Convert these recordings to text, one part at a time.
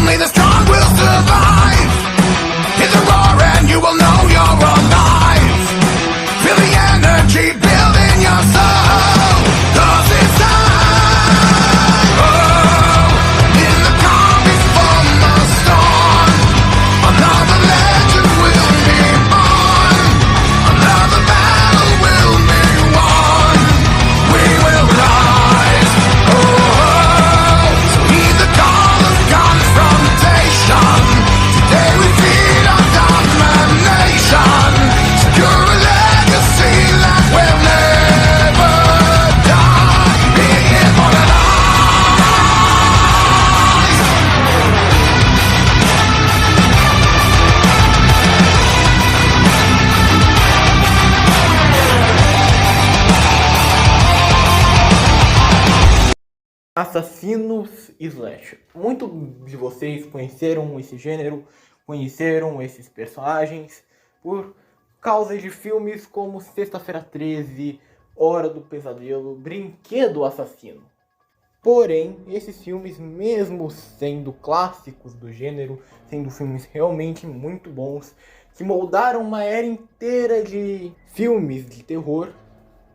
Only the strong will survive. Hit the roar and you will know you're alive. Feel the energy build in your soul. 'Cause it's time. Oh, in the calm before the storm, another legend will be born. Another battle will be won. We will rise. Oh, so heed the call of confrontation. Today we feed our domination. Secure a legacy that will never die. Be immortalized. Assassinos Slash. Muitos de vocês conheceram esse gênero, conheceram esses personagens por causa de filmes como Sexta-feira 13, Hora do Pesadelo, Brinquedo Assassino. Porém, esses filmes, mesmo sendo clássicos do gênero, sendo filmes realmente muito bons, que moldaram uma era inteira de filmes de terror,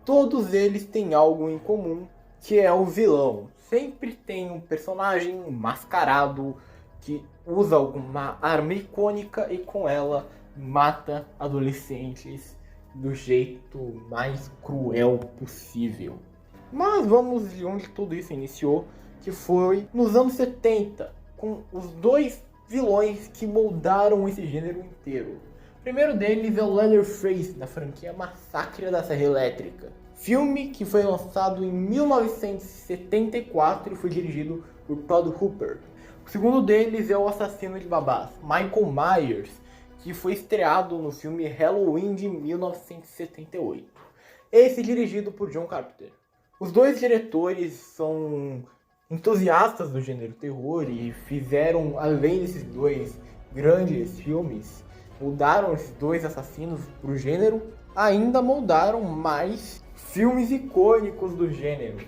todos eles têm algo em comum, que é o vilão. Sempre tem um personagem mascarado que usa alguma arma icônica e com ela mata adolescentes do jeito mais cruel possível. Mas vamos de onde tudo isso iniciou, que foi nos anos 70, com os dois vilões que moldaram esse gênero inteiro. O primeiro deles é o Leatherface, da franquia Massacre da Serra Elétrica. Filme que foi lançado em 1974 e foi dirigido por Todd Hooper. O segundo deles é o assassino de babás, Michael Myers, que foi estreado no filme Halloween de 1978. Esse dirigido por John Carpenter. Os dois diretores são entusiastas do gênero terror e fizeram, além desses dois grandes filmes, moldaram esses dois assassinos para o gênero, ainda moldaram mais filmes icônicos do gênero.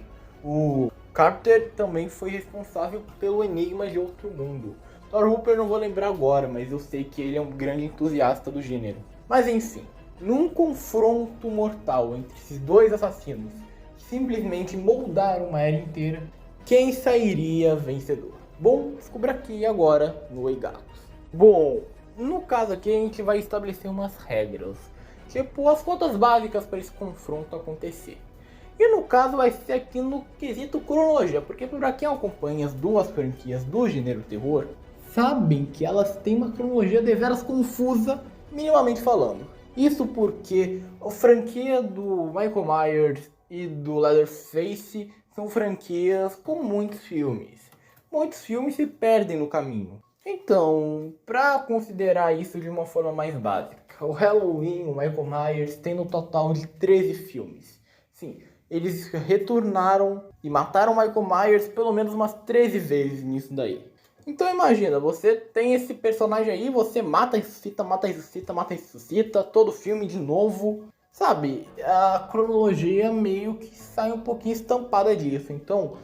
O Carpenter também foi responsável pelo Enigma de Outro Mundo. Todd Hooper não vou lembrar agora, mas eu sei que ele é um grande entusiasta do gênero. Mas enfim, num confronto mortal entre esses dois assassinos, que simplesmente moldaram uma era inteira, quem sairia vencedor? Bom, descubra aqui agora no Oi Gatos. Bom, no caso aqui a gente vai estabelecer umas regras, tipo as contas básicas para esse confronto acontecer. E no caso vai ser aqui no quesito cronologia, porque para quem acompanha as duas franquias do gênero terror, sabem que elas têm uma cronologia deveras confusa, minimamente falando. Isso porque a franquia do Michael Myers e do Leatherface são franquias com muitos filmes. Muitos filmes se perdem no caminho. Então, para considerar isso de uma forma mais básica, o Halloween, o Michael Myers, tem no total de 13 filmes. Sim, eles retornaram e mataram o Michael Myers pelo menos umas 13 vezes nisso daí. Então imagina, você tem esse personagem aí, você mata, ressuscita, mata, ressuscita, mata, ressuscita, todo filme de novo. Sabe, a cronologia meio que sai um pouquinho estampada disso. Então,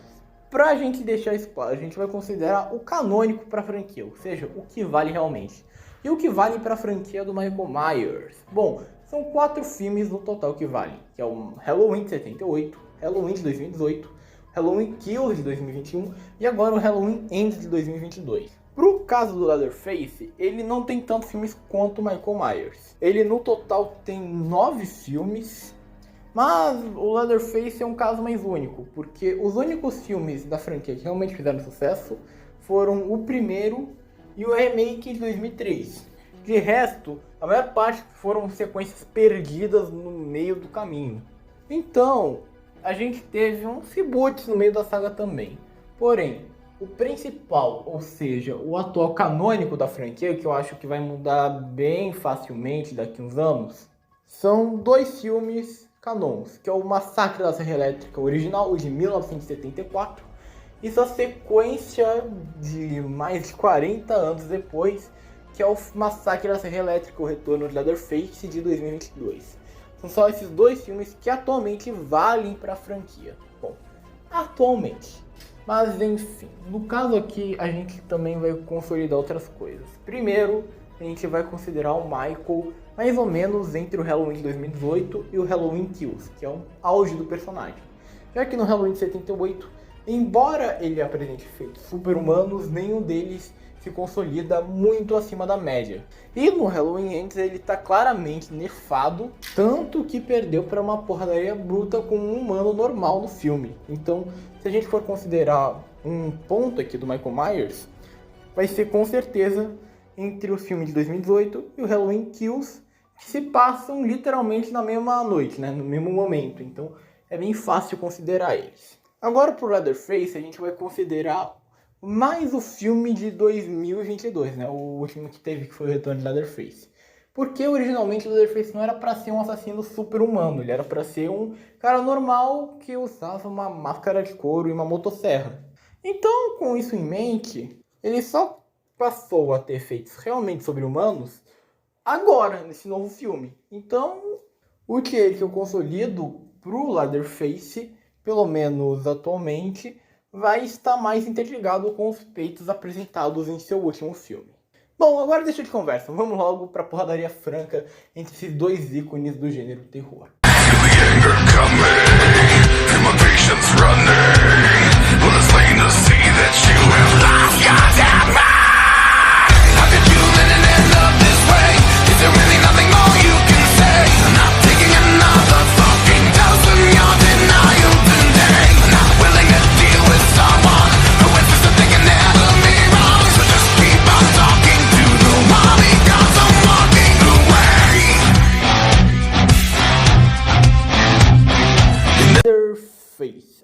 pra gente deixar isso claro, a gente vai considerar o canônico pra franquia, ou seja, o que vale realmente. E o que vale pra franquia do Michael Myers? Bom, são 4 filmes no total que valem, que é o Halloween de 78, Halloween de 2018, Halloween Kills de 2021 e agora o Halloween Ends de 2022. Pro caso do Leatherface, ele não tem tantos filmes quanto o Michael Myers. Ele no total tem 9 filmes, mas o Leatherface é um caso mais único, porque os únicos filmes da franquia que realmente fizeram sucesso foram o primeiro e o remake de 2003. De resto, a maior parte foram sequências perdidas no meio do caminho. Então, a gente teve uns reboots no meio da saga também. Porém, o principal, ou seja, o atual canônico da franquia, que eu acho que vai mudar bem facilmente daqui a uns anos, são 2 filmes canons, que é o Massacre da Serra Elétrica original, o de 1974, e sua sequência de mais de 40 anos depois, que é o Massacre da Serra Elétrica, o Retorno de Leatherface, de 2022. São só esses 2 filmes que atualmente valem para a franquia. Bom, atualmente. Mas enfim, no caso aqui a gente também vai consolidar outras coisas. Primeiro, a gente vai considerar o Michael mais ou menos entre o Halloween de 2018 e o Halloween Kills, que é o auge do personagem. Já que no Halloween de 78, embora ele apresente feitos super-humanos, nenhum deles se consolida muito acima da média. E no Halloween Ends ele tá claramente nerfado, tanto que perdeu para uma porradaria bruta com um humano normal no filme. Então, se a gente for considerar um ponto aqui do Michael Myers, vai ser com certeza entre o filme de 2018 e o Halloween Kills, que se passam literalmente na mesma noite, né? No mesmo momento. Então, é bem fácil considerar eles. Agora pro Leatherface a gente vai considerar mais o filme de 2022, né? O último que teve, que foi o Retorno de Leatherface. Porque originalmente o Leatherface não era pra ser um assassino super humano, ele era pra ser um cara normal que usava uma máscara de couro e uma motosserra. Então, com isso em mente, ele só passou a ter efeitos realmente sobre-humanos agora, nesse novo filme. Então, o que eu consolido pro Leatherface, pelo menos atualmente, vai estar mais interligado com os feitos apresentados em seu último filme. Bom, agora deixa de conversa, vamos logo pra porradaria franca entre esses dois ícones do gênero terror.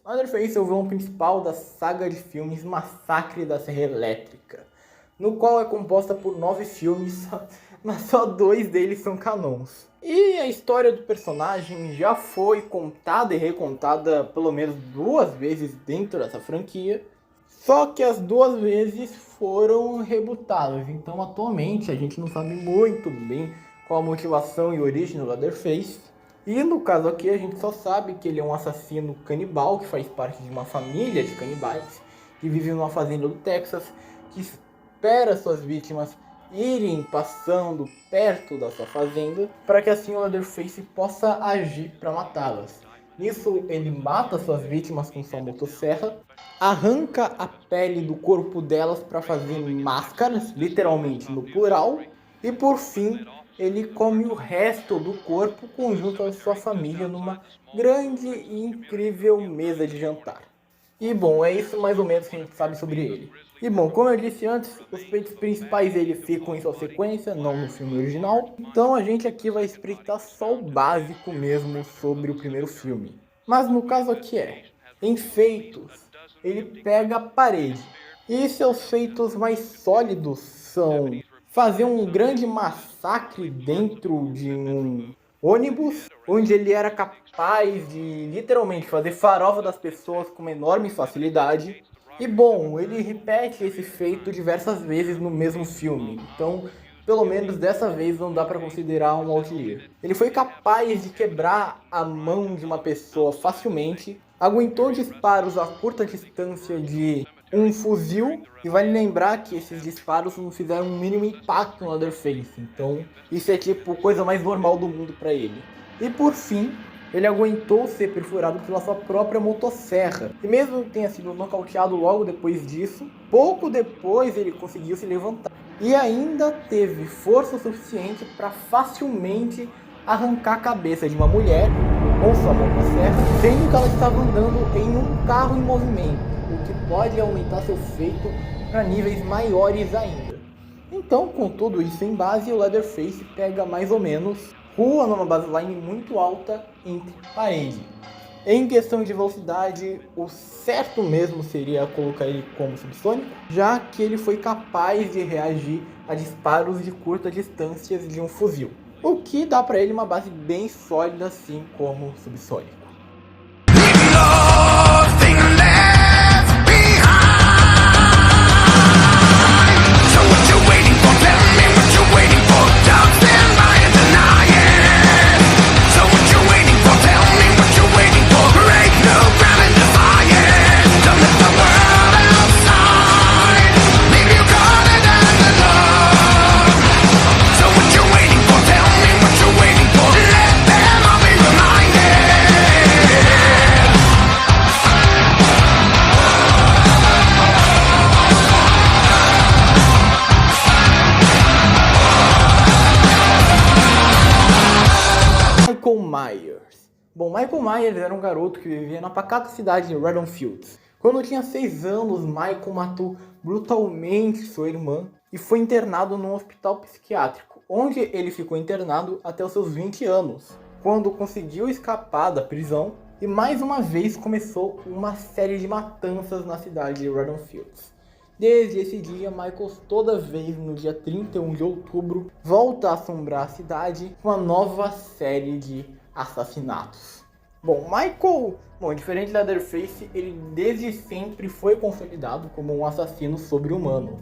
Leatherface é o vilão principal da saga de filmes Massacre da Serra Elétrica, no qual é composta por 9 filmes, mas só 2 deles são canons. E a história do personagem já foi contada e recontada pelo menos 2 vezes dentro dessa franquia, só que as 2 vezes foram rebootadas. Então atualmente a gente não sabe muito bem qual a motivação e origem do Leatherface. E no caso aqui a gente só sabe que ele é um assassino canibal que faz parte de uma família de canibais que vive numa fazenda do Texas, que espera suas vítimas irem passando perto da sua fazenda para que assim o Leatherface possa agir para matá-las. Nisso ele mata suas vítimas com sua motosserra, arranca a pele do corpo delas para fazer máscaras, literalmente no plural, e por fim ele come o resto do corpo conjunto à sua família numa grande e incrível mesa de jantar. E bom, é isso mais ou menos que a gente sabe sobre ele. E bom, como eu disse antes, os feitos principais dele ficam em sua sequência, não no filme original. Então a gente aqui vai explicar só o básico mesmo sobre o primeiro filme. Mas no caso aqui em feitos, ele pega a parede. E seus feitos mais sólidos são fazer um grande massacre dentro de um ônibus, onde ele era capaz de literalmente fazer farofa das pessoas com uma enorme facilidade. E bom, ele repete esse feito diversas vezes no mesmo filme, então pelo menos dessa vez não dá para considerar um outlier. Ele foi capaz de quebrar a mão de uma pessoa facilmente, aguentou disparos a curta distância de um fuzil, e vale lembrar que esses disparos não fizeram um mínimo impacto no Leatherface, então isso é tipo coisa mais normal do mundo para ele. E por fim, ele aguentou ser perfurado pela sua própria motosserra, e mesmo que tenha sido nocauteado logo depois disso, pouco depois ele conseguiu se levantar, e ainda teve força suficiente para facilmente arrancar a cabeça de uma mulher com sua motosserra, sendo que ela estava andando em um carro em movimento, o que pode aumentar seu feito para níveis maiores ainda. Então, com tudo isso em base, o Leatherface pega mais ou menos rua numa baseline muito alta entre parede. Em questão de velocidade, o certo mesmo seria colocar ele como subsônico, já que ele foi capaz de reagir a disparos de curta distância de um fuzil, o que dá para ele uma base bem sólida, assim como subsônico. Don't let the world Myers. Bom, Michael Myers era um garoto que vivia na pacata cidade de Redonfield. Quando tinha 6 anos, Michael matou brutalmente sua irmã e foi internado num hospital psiquiátrico, onde ele ficou internado até os seus 20 anos, quando conseguiu escapar da prisão e mais uma vez começou uma série de matanças na cidade de Redonfield. Desde esse dia, Michael toda vez no dia 31 de outubro volta a assombrar a cidade com uma nova série de assassinatos. Michael, diferente da Leatherface, ele desde sempre foi consolidado como um assassino sobre-humano.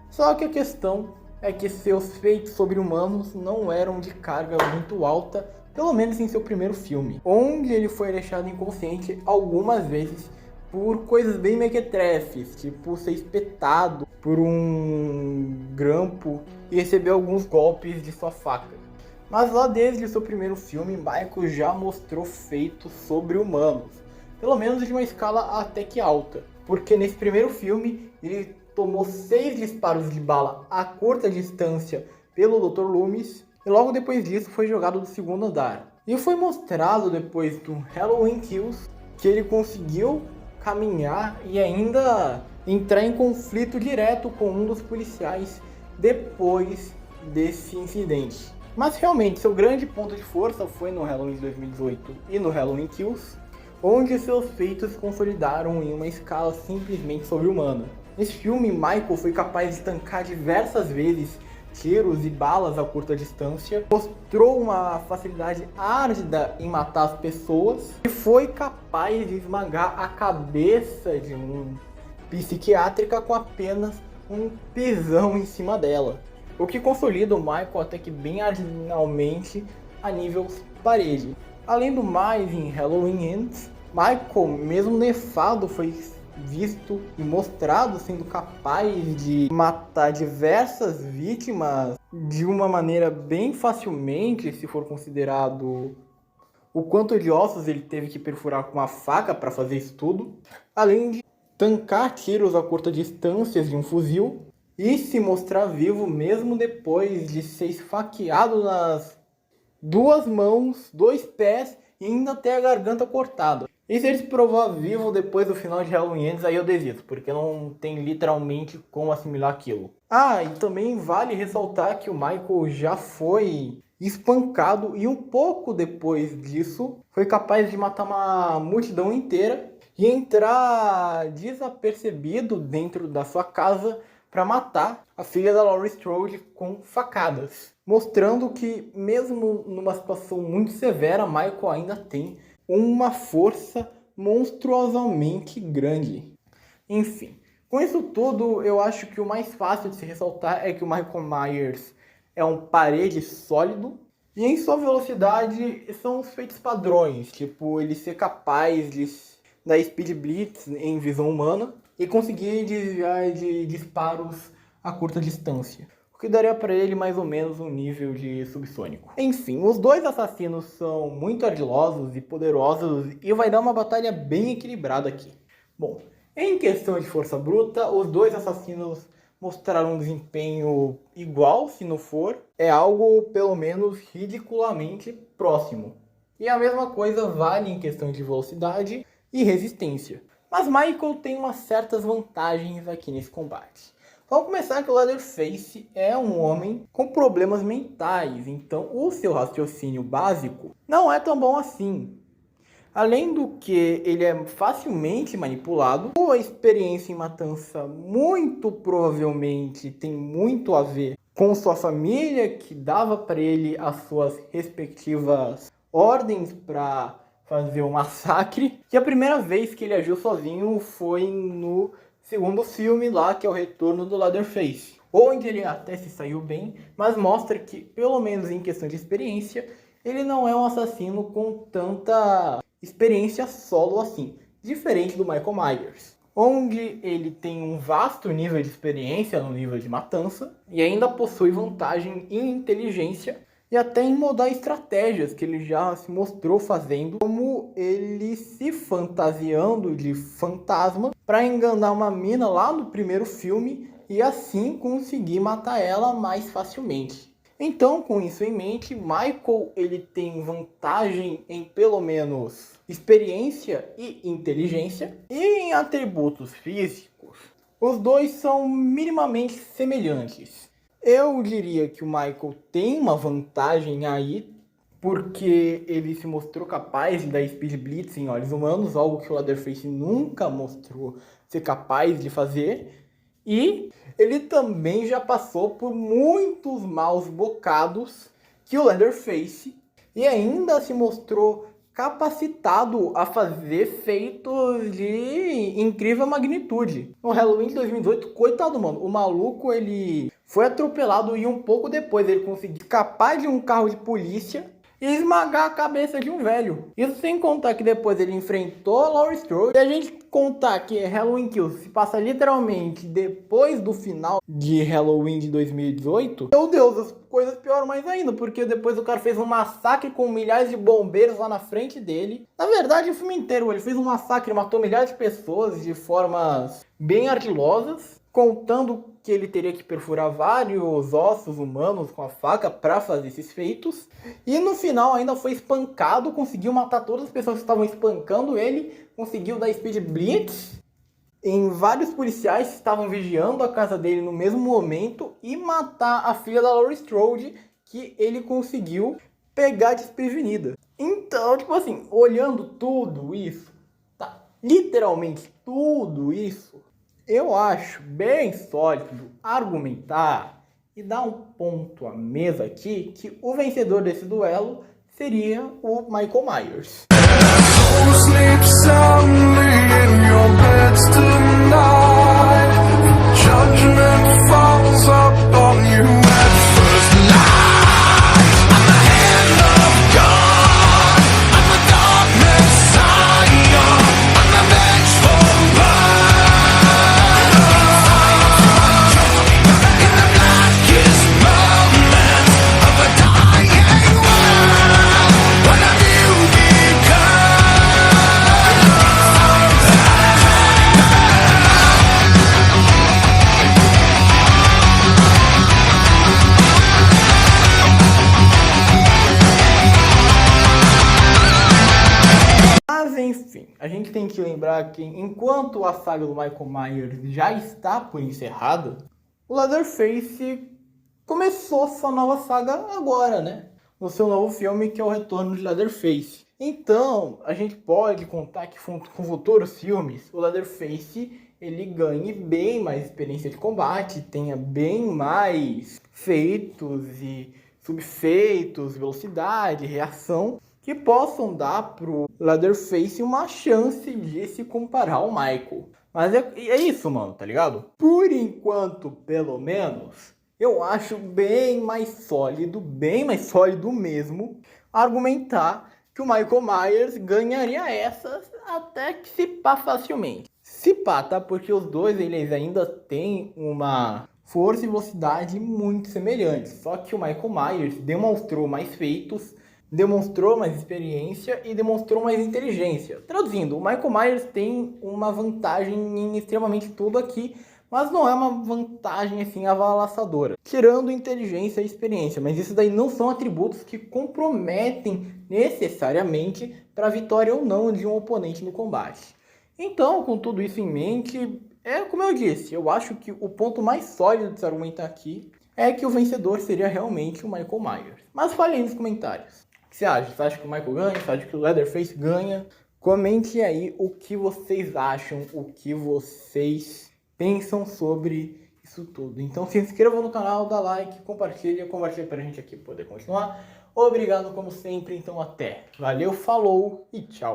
Só que a questão é que seus feitos sobre-humanos não eram de carga muito alta, pelo menos em seu primeiro filme, onde ele foi deixado inconsciente algumas vezes por coisas bem mequetrefes, tipo ser espetado por um grampo e receber alguns golpes de sua faca. Mas lá desde o seu primeiro filme, Michael já mostrou feitos sobre-humanos, pelo menos de uma escala até que alta, porque nesse primeiro filme ele tomou 6 disparos de bala a curta distância pelo Dr. Loomis e logo depois disso foi jogado do segundo andar. E foi mostrado depois do Halloween Kills que ele conseguiu caminhar e ainda entrar em conflito direto com um dos policiais depois desse incidente. Mas realmente, seu grande ponto de força foi no Halloween de 2018 e no Halloween Kills, onde seus feitos se consolidaram em uma escala simplesmente sobre-humana. Nesse filme, Michael foi capaz de tancar diversas vezes tiros e balas a curta distância, mostrou uma facilidade árdua em matar as pessoas e foi capaz de esmagar a cabeça de um psiquiátrica com apenas um pisão em cima dela. O que consolida o Michael até que bem originalmente a nível parede. Além do mais, em Halloween Ends, Michael, mesmo nefado, foi visto e mostrado sendo capaz de matar diversas vítimas de uma maneira bem facilmente, se for considerado o quanto de ossos ele teve que perfurar com uma faca para fazer isso tudo, além de tancar tiros a curta distância de um fuzil e se mostrar vivo mesmo depois de ser esfaqueado nas 2 mãos, 2 pés e ainda ter a garganta cortada. E se ele se provar vivo depois do final de Halloween Ends, aí eu desisto, porque não tem literalmente como assimilar aquilo. E também vale ressaltar que o Michael já foi espancado e um pouco depois disso foi capaz de matar uma multidão inteira e entrar desapercebido dentro da sua casa para matar a filha da Laurie Strode com facadas, mostrando que mesmo numa situação muito severa, Michael ainda tem uma força monstruosamente grande. Enfim, com isso tudo, eu acho que o mais fácil de se ressaltar é que o Michael Myers é um parede sólido e em sua velocidade são os feitos padrões, tipo ele ser capaz de dar Speed Blitz em visão humana e conseguir desviar de disparos a curta distância, o que daria para ele mais ou menos um nível de subsônico. Enfim, os 2 assassinos são muito ardilosos e poderosos e vai dar uma batalha bem equilibrada aqui. Bom, em questão de força bruta, os 2 assassinos mostraram um desempenho igual, se não for, é algo pelo menos ridiculamente próximo. E a mesma coisa vale em questão de velocidade e resistência. Mas Michael tem umas certas vantagens aqui nesse combate. Vamos começar que o Leatherface é um homem com problemas mentais, então o seu raciocínio básico não é tão bom assim. Além do que ele é facilmente manipulado, sua experiência em matança muito provavelmente tem muito a ver com sua família, que dava para ele as suas respectivas ordens para fazer um massacre. E a primeira vez que ele agiu sozinho foi no segundo filme lá, que é o Retorno do Leatherface, onde ele até se saiu bem, mas mostra que, pelo menos em questão de experiência, ele não é um assassino com tanta experiência solo assim, diferente do Michael Myers, onde ele tem um vasto nível de experiência no nível de matança e ainda possui vantagem em inteligência e até em mudar estratégias que ele já se mostrou fazendo, como ele se fantasiando de fantasma para enganar uma mina lá no primeiro filme e assim conseguir matar ela mais facilmente. Então, com isso em mente, Michael ele tem vantagem em pelo menos experiência e inteligência, e em atributos físicos, os dois são minimamente semelhantes. Eu diria que o Michael tem uma vantagem aí, porque ele se mostrou capaz de dar Speed Blitz em olhos humanos, algo que o Leatherface nunca mostrou ser capaz de fazer. E ele também já passou por muitos maus bocados que o Leatherface, e ainda se mostrou capacitado a fazer feitos de incrível magnitude. No Halloween de 2018, coitado, mano, o maluco ele foi atropelado e um pouco depois ele conseguiu escapar de um carro de polícia e esmagar a cabeça de um velho. Isso sem contar que depois ele enfrentou a Laurie Strode. E a gente contar que Halloween Kills se passa literalmente depois do final de Halloween de 2018, meu Deus, as coisas pioram mais ainda, porque depois o cara fez um massacre com milhares de bombeiros lá na frente dele. Na verdade, o filme inteiro ele fez um massacre, matou milhares de pessoas de formas bem ardilosas, contando que ele teria que perfurar vários ossos humanos com a faca para fazer esses feitos. E no final ainda foi espancado, conseguiu matar todas as pessoas que estavam espancando ele, conseguiu dar Speed Blitz em vários policiais que estavam vigiando a casa dele no mesmo momento e matar a filha da Laurie Strode, que ele conseguiu pegar desprevenida. Então, tipo assim, olhando tudo isso, tá, literalmente tudo isso, eu acho bem sólido argumentar e dar um ponto à mesa aqui que o vencedor desse duelo seria o Michael Myers. Who sleeps soundly in your beds tonight? Judgment falls upon you at first light. I'm the hand of God. I'm the dark messiah. I'm the vengeful one. In the blackest moments of a dying world, what have you become? Mas enfim, a gente tem que lembrar que enquanto a saga do Michael Myers já está por encerrada, o Leatherface começou sua nova saga agora, né? No seu novo filme, que é o Retorno de Leatherface. Então, a gente pode contar que com futuros filmes, o Leatherface ele ganhe bem mais experiência de combate, tenha bem mais feitos e subfeitos, velocidade, reação, que possam dar pro Leatherface uma chance de se comparar ao Michael. Mas é isso, mano, tá ligado? Por enquanto, pelo menos, eu acho bem mais sólido mesmo, argumentar que o Michael Myers ganharia essas até que se pá facilmente. Se pá, tá? Porque os dois eles ainda têm uma força e velocidade muito semelhantes. Só que o Michael Myers demonstrou mais feitos, demonstrou mais experiência e demonstrou mais inteligência. Traduzindo, o Michael Myers tem uma vantagem em extremamente tudo aqui, mas não é uma vantagem assim avassaladora, tirando inteligência e experiência. Mas isso daí não são atributos que comprometem necessariamente para a vitória ou não de um oponente no combate. Então, com tudo isso em mente, como eu disse, eu acho que o ponto mais sólido de se argumentar aqui é que o vencedor seria realmente o Michael Myers. Mas fale aí nos comentários. O que você acha? Você acha que o Michael ganha? Você acha que o Leatherface ganha? Comente aí o que vocês acham, o que vocês pensam sobre isso tudo. Então se inscreva no canal, dá like, compartilha pra gente aqui poder continuar. Obrigado como sempre, então até. Valeu, falou e tchau.